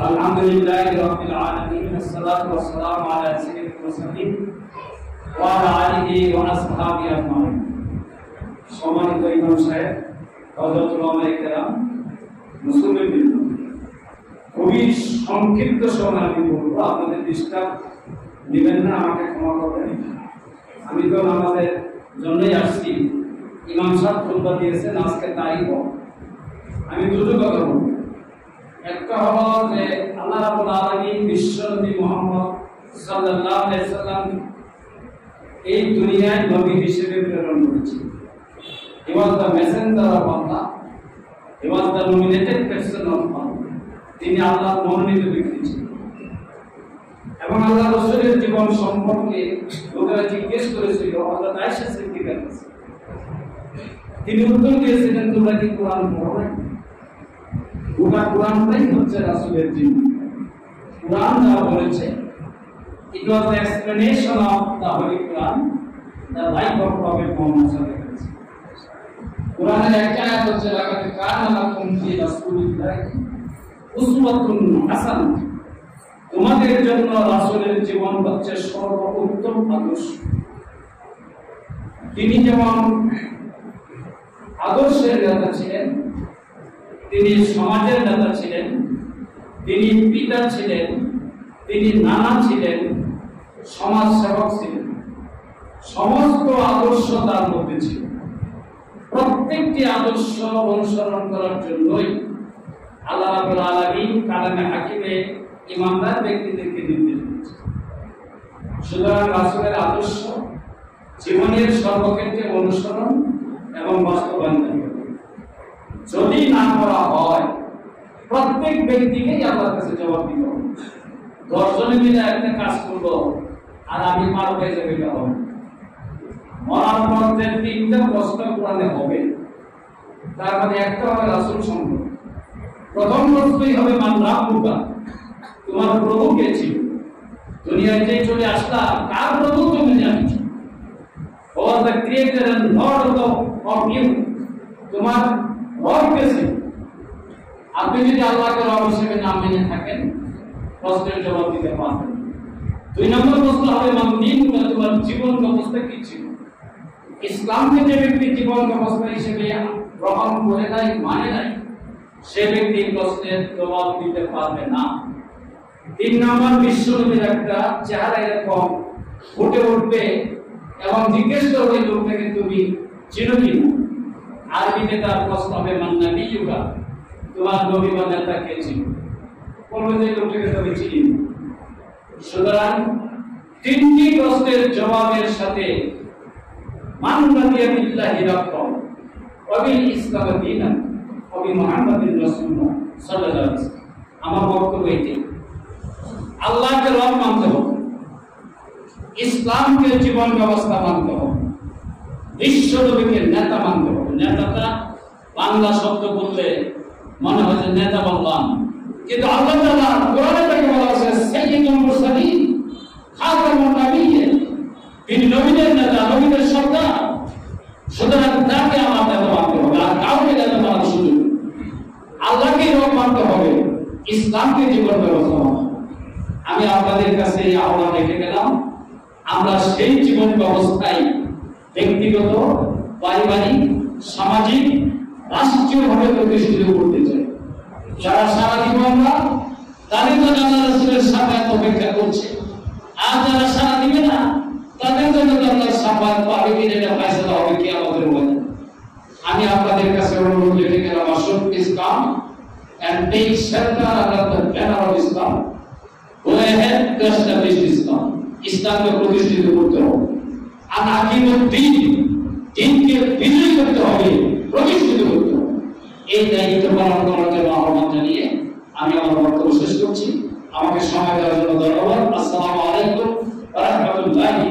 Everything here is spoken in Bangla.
আলহামদুলিল্লাহি রাব্বিল আলামিন والصلاه والسلام على سيد المرسلين وعلى آله وأصحابه أجمعين। সম্মানিত ইমাম সাহেব, হযরত উলামায়ে কেরাম, মুসলিম, খুবই সংক্ষিপ্ত সময় আমি বলবো, আপনাদের ডিস্টার্ব নেবেন না, আমাকে ক্ষমা করবেন। আমি তো আমাদের জন্যই আসছি। ইমাম সাহেব খুতবা দিয়েছেন, আজকে তারিখ আমি দুটো কথা বলবো। একটা হলো যে আল্লাহ রাব্বুল আলামিন বিশ্বনবী মুহাম্মদ সাল্লাল্লাহু আলাইহি সাল্লাম এই দুনিয়ায় নবী হিসেবে প্রেরণ করেছেন। He was the messenger of Allah. He was the nominated person of Allah. তিনি আল্লাহর মনোনীত ব্যক্তি ছিলেন। এবং আল্লাহ রাসূলের জীবন সম্পর্কে লোকেরা জিজ্ঞেস করেছিল হযরত আয়েশা সিদ্দিকার কাছে। তিনি উত্তর দিয়েছিলেন, তোমরা কি কোরআন পড়ো না? গোটা কোরআনটাই হচ্ছে রাসূলের জীবন। কোরআন যা বলেছে, it was the explanation of the Holy Quran, the life of Prophet Muhammad sallallahu alaihi wasallam. কোরআনের একটা আয়াত হচ্ছে লাকাদ কানা লাকুম ফি রাসূলিল্লাহি উসওয়াতুন হাসানাহ। তোমাদের জন্য রাসূলের জীবন হচ্ছে সর্বোত্তম আদর্শ। তিনি যেমন আদর্শের নেতা ছিলেন, তিনি সমাজের নেতা ছিলেন, তিনি পিতা ছিলেন, তিনি নানা ছিলেন, সমাজ সেবক ছিলেন। সমস্ত আদর্শ তার মধ্যে ছিল। প্রত্যেকটি আদর্শ অনুসরণ করার জন্যই আল্লাহ রাব্বুল আলামিন কালামে হাকিমে ইমানদার ব্যক্তিদেরকে নির্দেশ দিয়েছেন। সুতরাং রাসূলের আদর্শ জীবনের সর্বক্ষেত্রে অনুসরণ এবং বাস্তবায়ন করতে হবে। যদি না করা হয়, প্রত্যেক ব্যক্তিকেই আল্লাহর কাছে জবাব দিতে হবে। 10 জনে মিলে একটা কাজ করবো আর আমি পার হয়ে যাবে, এটা হবে। মরার পর যে 3টা প্রশ্ন কোরআনে হবে, তার মধ্যে একটা হবে রাসূল সম্পর্কে। প্রথম প্রশ্নই হবে মান রাব্বুকা, তোমার প্রভু কে ছিল? দুনিয়ায় যে চলে আসলা, কার প্রভু তুমি জানিস? Who was the creator and Lord of you? তোমার রব কে ছিল? আপনি যদি আল্লাহকে রব হিসেবে না মেনে থাকেন, প্রশ্নের জবাব দিতে পারবেন। 2 নম্বর প্রশ্ন হবে মান দীনুকা, তোমার জীবন ব্যবস্থা কি ছিল? ইসলামকে যে ব্যক্তি জীবন ব্যবস্থা হিসেবে গ্রহণ করে নাই, মানে নাই, সে ব্যক্তি প্রশ্নের জবাব দিতে পারবে না। 3 নম্বর বিশ্বনবীর একটা চেহারা এরকম ফুটে উঠবে এবং জিজ্ঞেস করবে লোকটাকে, তুমি চিনো কি না? আরবিতে তার প্রশ্ন হবে মান নাবিয়ুকা, তোমার নবী বা নেতা কে ছিল? বলবে যে লোকটাকে তুমি চিনি না। সুতরাং 3টি প্রশ্নের জবাবের সাথে মান রাদিয়া বিল্লাহি রাব্বান ওয়া বিল ইসলাম দীনান ওয়া বি মুহাম্মাদিন রাসূলুল্লাহ সাল্লাল্লাহু আলাইহি ওয়াসাল্লাম। আমার বক্তব্য এটাই, আল্লাহকে রব মানতে হবে, ইসলামকে জীবন ব্যবস্থা মানতে হবে, বিশ্বনবীকে নেতা মানতে হবে। নেতাটা বাংলা শব্দ বললে মনে হয় যে নেতা বললাম, কিন্তু আল্লাহ তাআলা কোরআনে তাকে বলা হয়েছে সাইয়্যিদুল মুরসালিন খাতামুন নাবিয়্যিন, তিনি নবীদের নেতা, নবীদের সর্দার। সুতরাং তাকে আমার নেতা মানতে হবে, আর কাউকে নেতা মানার সুযোগ নেই। আল্লাহকে রব মানতে হবে, ইসলামকে জীবন ব্যবস্থা মানতে হবে। আমি আপনাদের কাছে এই আহ্বান রেখে গেলাম, আমরা সেই জীবন ব্যবস্থায় ব্যক্তিগত, পারিবারিক, সামাজিক, রাষ্ট্রীয়ভাবে প্রতিষ্ঠিত করতে চাই। যারা সারা জীবন তাদের জন্য আল্লাহ রাসূলের শাফায়াত অপেক্ষা করছে, আর যারা সারা দিবে না তাদের জন্য আল্লাহর শাফায়াত পাবে কিনা এটা ফয়সালা হবে কিয়ামতের ময়দানে। আমি আপনাদের কাছে অনুরোধ রেখে গেলাম, আসুন ইসলাম and take shelter under the banner of Islam. Go ahead to establish Islam. ইসলামকে প্রতিষ্ঠিত করতে হবে। আর আকিমুদ্দিন, দিনকে বিজয়ী করতে হবে, প্রতিষ্ঠিত করতে হবে। এই দায়িত্ব পালন করার জন্য আহ্বান জানিয়ে আমি আমার বক্তব্য শেষ করছি। আমাকে সময় দেওয়ার জন্য ধন্যবাদ। আসসালামু আলাইকুম ওয়া রাহমাতুল্লাহি